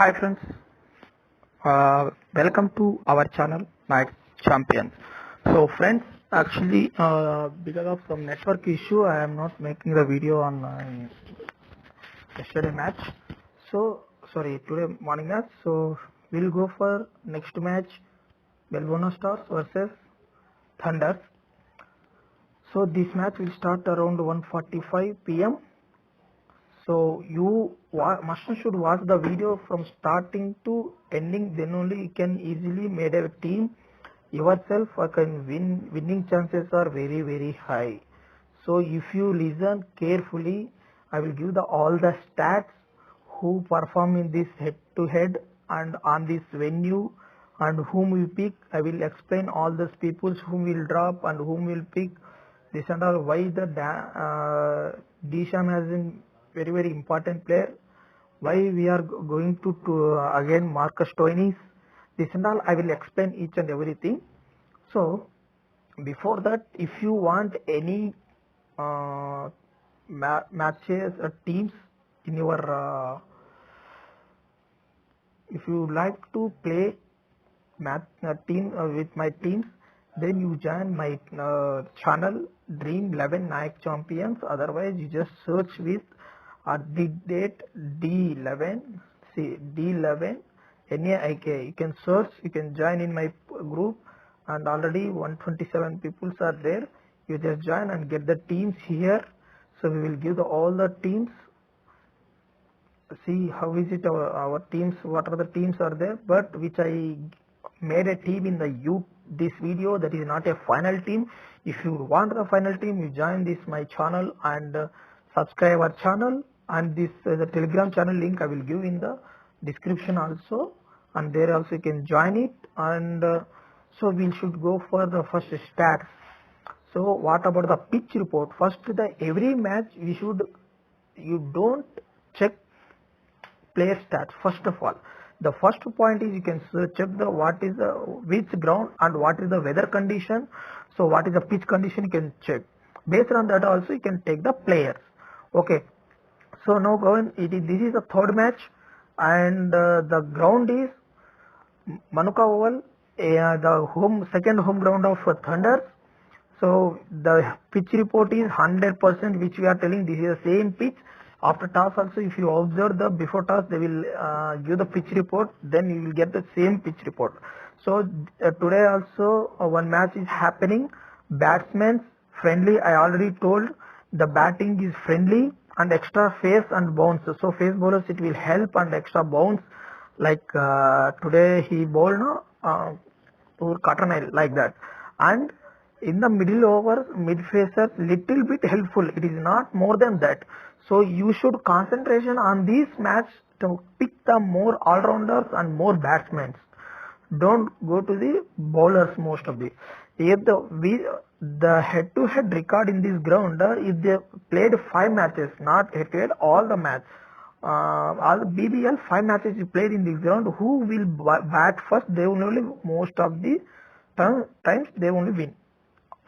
Hi friends, welcome to our channel Night Champions. So friends, actually because of some network issue I am not making the video on yesterday match. So sorry, today morning match. So we'll go for next match, Melbourne Stars versus Thunder. So this match will start around 1:45 p.m. So you must and should watch the video from starting to ending, then only you can easily make a team yourself. Winning chances are very high. So if you listen carefully, I will give all the stats who perform in this head to head and on this venue and whom we pick. I will explain all those people whom will drop and whom will pick, this and all, why the Disham has been very important player, why we are going to again Marcus Stoinis, this and all. I will explain each and everything. So before that, if you want any matches or teams in your if you like to play team with my teams, then you join my channel Dream 11 Nike Champions. Otherwise you just search with the date D11, see D11 NAIK. You can search, you can join in my group, and already 127 people are there. You just join and get the teams here. So we will give all the teams. See how is it our teams, what are the teams are there, but which I made a team in this video. That is not a final team. If you want the final team, you join this my channel and subscribe our channel, and this the Telegram channel link I will give in the description also, and there also you can join it. And so we should go for the first stats. So what about the pitch report? First, every match you don't check player stats. First of all, the first point is you can check which ground and what is the weather condition. So what is the pitch condition, you can check. Based on that also you can take the players. Okay, so now this is the third match, and the ground is Manuka Oval, the second home ground of Thunder. So the pitch report is 100%, which we are telling this is the same pitch. After toss also, if you observe the before toss, they will give the pitch report, then you will get the same pitch report. So today also one match is happening. Batsmen friendly, I already told. The batting is friendly and extra face and bounce. So face bowlers it will help, and extra bounce, like today he bowled to Cotton like that. And in the middle over, mid facer little bit helpful, it is not more than that. So you should concentration on this match to pick the more all-rounders and more batsmen. Don't go to the bowlers most of the. If the head-to-head record in this ground, if they played 5 matches, not head-to-head, all the match, all the BBL 5 matches you played in this ground, who will bat first? They will only most of the times they only win.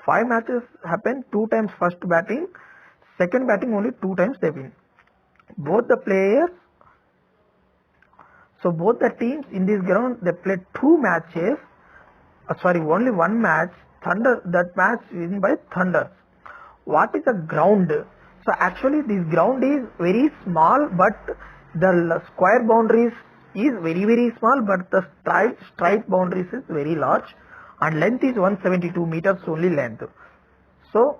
5 matches happen, 2 times first batting, second batting only 2 times they win. Both the players, so both the teams in this ground, they played 2 matches, only 1 match. Thunder, that match win by Thunder. What is the ground? So actually this ground is very small, but the square boundaries is very small, but the straight boundaries is very large, and length is 172 meters only length. So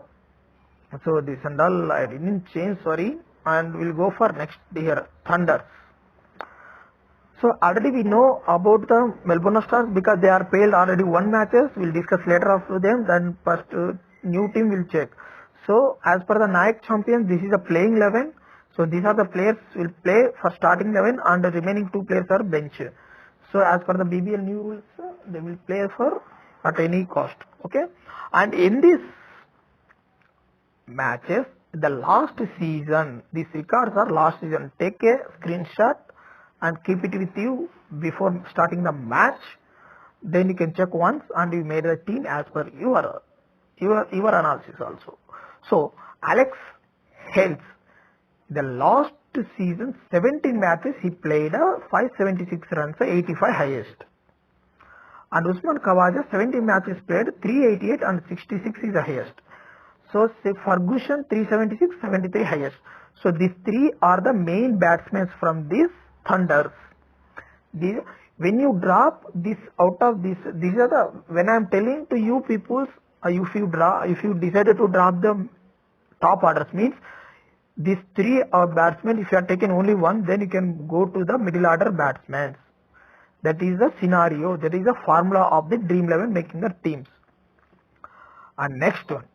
this and all I didn't change, sorry, and we'll go for next here, Thunder. So already we know about the Melbourne Stars because they are played already 1 matches. We'll discuss later of them. Then first new team will check. So as per the Nike Champions, this is a playing 11. So these are the players will play for starting 11, and the remaining 2 players are bench. So as per the BBL new rules, they will play for at any cost. Okay, and in this matches, the last season, these records are last season. Take a screenshot and keep it with you before starting the match. Then you can check once, and you made a team as per your analysis also. So Alex Hales, the last season 17 matches he played 576 runs, 85 highest. And Usman Khawaja 17 matches played 388 and 66 is the highest. So say Ferguson 376, 73 highest. So these three are the main batsmen from these Thunders. When you drop this out of this, these are the, when I am telling to you people, if you decided to drop the top orders, means these three are batsmen. If you are taking only one, then you can go to the middle order batsmen. That is the scenario, that is the formula of the Dream 11 making the teams. And next one,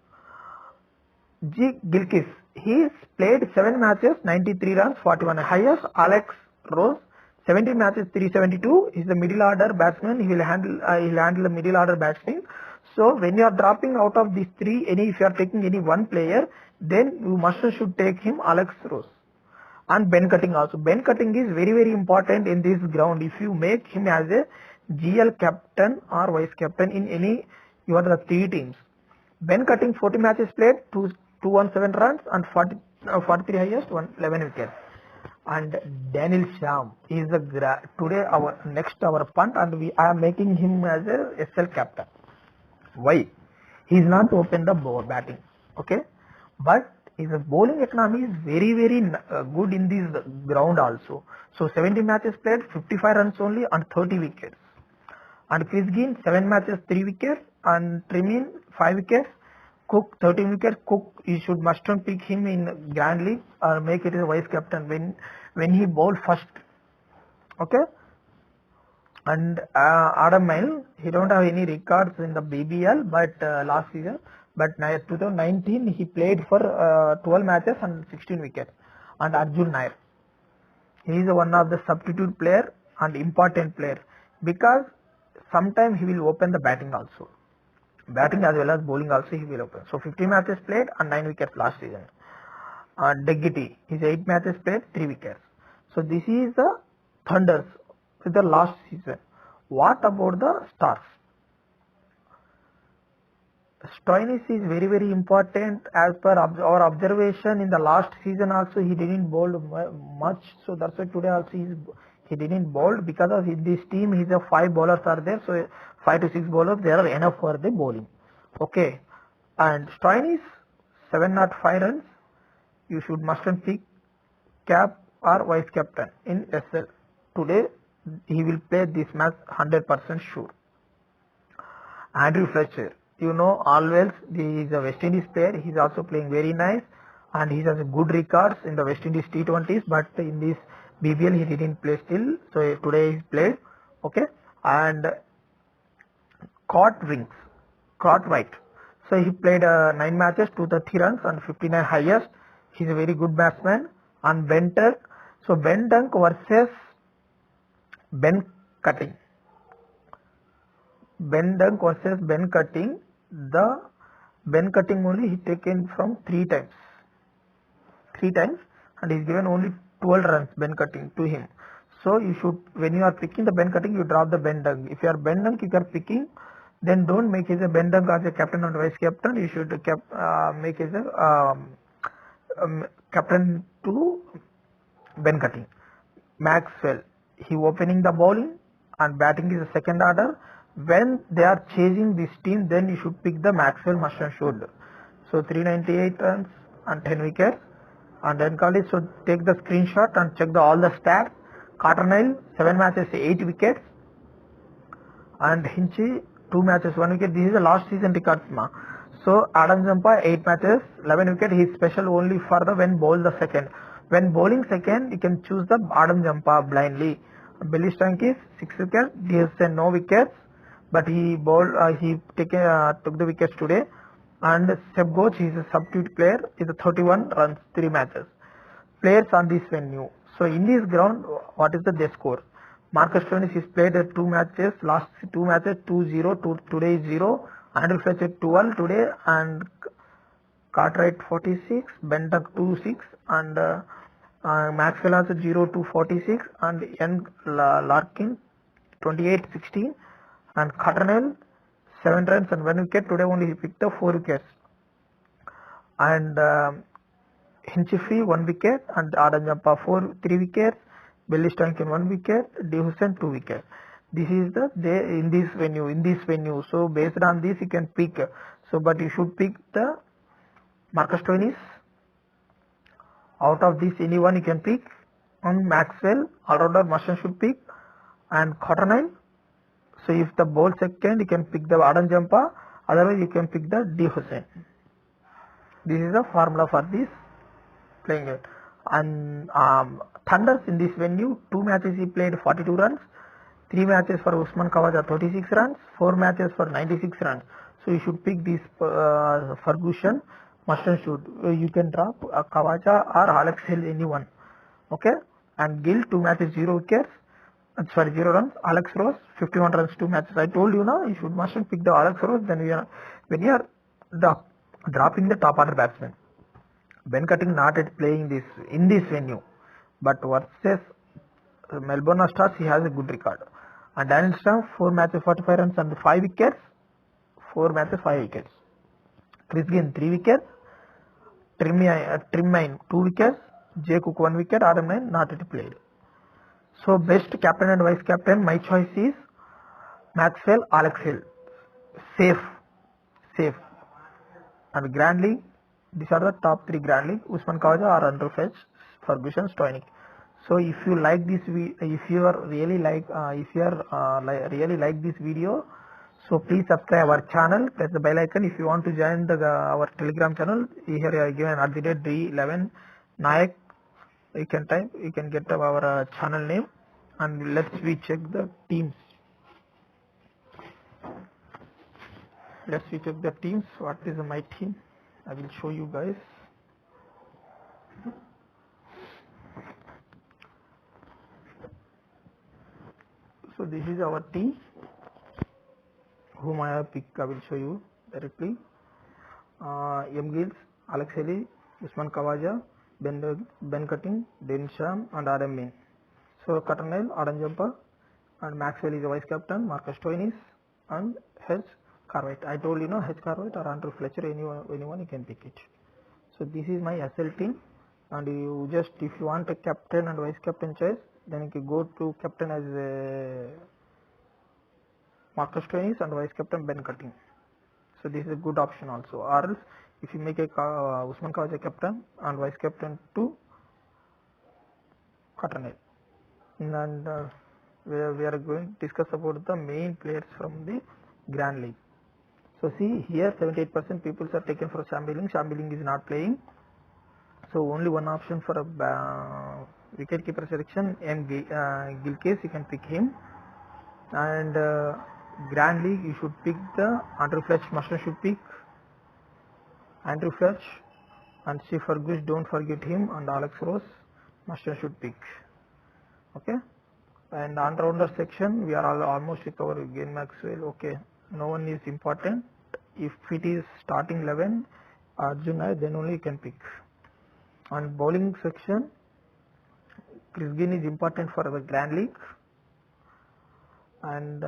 G. Gilchrist. He played 7 matches, 93 runs, 41 highest. Alex Rose, 17 matches, 372. He is the middle order batsman. He will handle the middle order batsman. So when you are dropping out of these three, if you are taking any one player, then you should take him, Alex Rose. And Ben Cutting also. Ben Cutting is very, very important in this ground. If you make him as a GL captain or vice captain in any, you are the three teams. Ben Cutting 40 matches played, 217 runs and 43 highest, 11 wickets. And Daniel Sham is today our punt, and I am making him as a SL captain. Why? He is not open the batting, okay? But his bowling economy is very, very good in this ground also. So 70 matches played, 55 runs only and 30 wickets. And Chris Gayle 7 matches, 3 wickets, and Trimin 5 wickets. Cook 13 wickets. Cook, you should must not pick him in Grand League or make it as a vice captain when he bowled first. Okay. And Adam Milne, he don't have any records in the BBL, but last season. But 2019 he played for 12 matches and 16 wickets. And Arjun Nair, he is one of the substitute player and important player, because sometimes he will open the batting also. Batting as well as bowling also he will open. So 15 matches played and 9 wickets last season. Deggity, his 8 matches played, 3 wickets. So this is the Thunders with the last season. What about the Stars? Stoinis is very, very important as per our observation. In the last season also he didn't bowl much, so that's why today also he didn't bowl, because of this team his 5 bowlers are there, so 5 to 6 bowlers there are enough for the bowling. Okay, and Stoinis 705 runs. You should must pick cap or vice captain in SL. Today he will play this match 100% sure. Andrew Fletcher, you know always he is a West Indies player. He is also playing very nice and he has a good records in the West Indies T20s, but in this BBL he didn't play still. So today he played. Okay, and Cartwright. So he played 9 matches, 230 runs and 59 highest. He is a very good batsman. And Ben Dunk. So Ben Dunk versus Ben Cutting. Ben Dunk versus Ben Cutting. The Ben Cutting only he taken from 3 times. 3 times, and he's given only 12 runs Ben Cutting to him. So you should, when you are picking the Ben Cutting, you drop the Ben Dunk. If you are Ben Dunk, if you are picking, then don't make it a Ben Dunk as a captain or vice captain. You should make it a captain to Ben Cutting. Maxwell, he opening the bowling and batting is the second order. When they are chasing this team, then you should pick the Maxwell must and should. So 398 runs and 10 wickets. And then College, so take the screenshot and check all the stats. Carter 7 matches, 8 wickets. And Hinchy 2 matches, 1 wicket. This is the last season records. So Adam Zampa 8 matches, 11 wicket. He is special only for the when bowl the second. When bowling second, you can choose the Adam Zampa blindly. Billy Stankis 6 wickets. He has no wickets, but he bowled. He took the wickets today. And Seb Ghosh, he is a substitute player. He is 31 runs, 3 matches. Players on this venue. So in this ground, what is the score? Marcus Stoinis has played 2 matches. Last 2 matches 2-0. Today is 0. Andrew Fletcher 12 today, and Cartwright 46. Ben Dunk 2-6, and Maxwell also 0-46, and Ian Larkin 28-16, and Cottonell 7 runs and 1 wicket. Today only he picked up 4 wickets. And Hinchify 1 wicket, and Adam Jampa 3 wickets, Billy Stankin 1 wicket, D. Hussain 2 wickets. This is in this venue. So based on this you can pick. So but you should pick the Marcus Stoinis. Out of this anyone you can pick. On Maxwell, all-rounder Mershon should pick, and Cottonelle. So if the ball second you can pick the Adam Jampa, otherwise you can pick the D. Hussain. This is the formula for this playing it. And Thunders in this venue, 2 matches he played 42 runs, 3 matches for Usman Khawaja 36 runs, 4 matches for 96 runs. So you should pick this Ferguson, Mershon should. You can drop Khawaja or Alex Hill, anyone. Okay. And Gill 2 matches 0 wickets. 0 runs. Alex Rose 51 runs 2 matches. I told you now you should must pick the Alex Rose. Then when you are dropping the top order batsman. Ben Cutting not at playing this in this venue, but versus Melbourne Stars he has a good record. And Daniel Stump 4 matches 45 runs and 5 wickets. 4 matches 5 wickets. Chris Gayle 3 wickets. Trimmine 2 wickets. Jay Cook 1 wicket. Adam Nairn not yet played. So best captain and vice captain, my choice is Maxwell, Alex Hill. Safe. And Grand League, these are the top 3 Grand League. Usman Khawaja or Andrew Finch, Ferguson, Stoinis. So if you like this, if you really like this video, so please subscribe our channel, press the bell icon. If you want to join our Telegram channel, here I given @D11 Nayak. You can type, you can get our channel name, and let's check the teams. Let's check the teams. What is my team? I will show you guys. So this is our team. Whom I have picked, I will show you directly. M. Gills, Alex Haley, Usman Khawaja, Ben Cutting, Dane Sham, and Adam Nairn. So Cottonelle, Adam Jampa, and Maxwell is the vice captain, Marcus Stoinis, and H. Cartwright. I told you H. Cartwright or Andrew Fletcher, anyone you can pick it. So this is my SL team, and you just, if you want a captain and vice captain choice, then you can go to captain as Marcus Stoinis and vice captain Ben Cutting. So this is a good option also. Or else if you make a Usman Khawaja captain and vice captain to Cottonelle. And we are going to discuss about the main players from the Grand League. So see here 78% people are taken for Sam Billing. Sam Billing is not playing. So only one option for a wicket keeper selection, M. Gilchrist, you can pick him. And Grand League you should pick the Andrew Fletch. Mershon should pick Andrew Fletch, and see Fergus, don't forget him, and Alex Rose, Mershon should pick. Okay. And all-rounder section we are almost recovered. Again Maxwell, okay, no one is important. If it is starting 11 Arjun, then only you can pick. And bowling section, Chris Gayle is important for the Grand League, and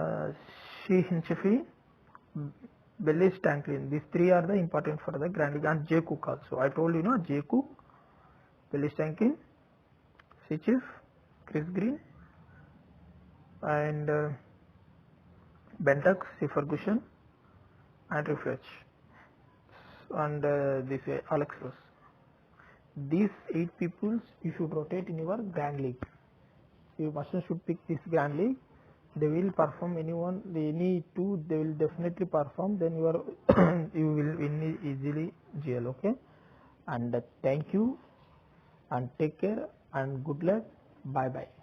Hinchify, Billy Stankin. These 3 are the important for the Grand League, and Jay Cook also. I told you Jay Cook, Billy Stankin, Chief, Chris Gayle, and Ben Tuck, C. Ferguson, Andrew Fletch, and this Alex Ross. These 8 people you should rotate in your Grand League. You must should pick this Grand League. They will perform any 2 they will definitely perform, then you will win easily GL. Okay, and thank you and take care and good luck. Bye bye.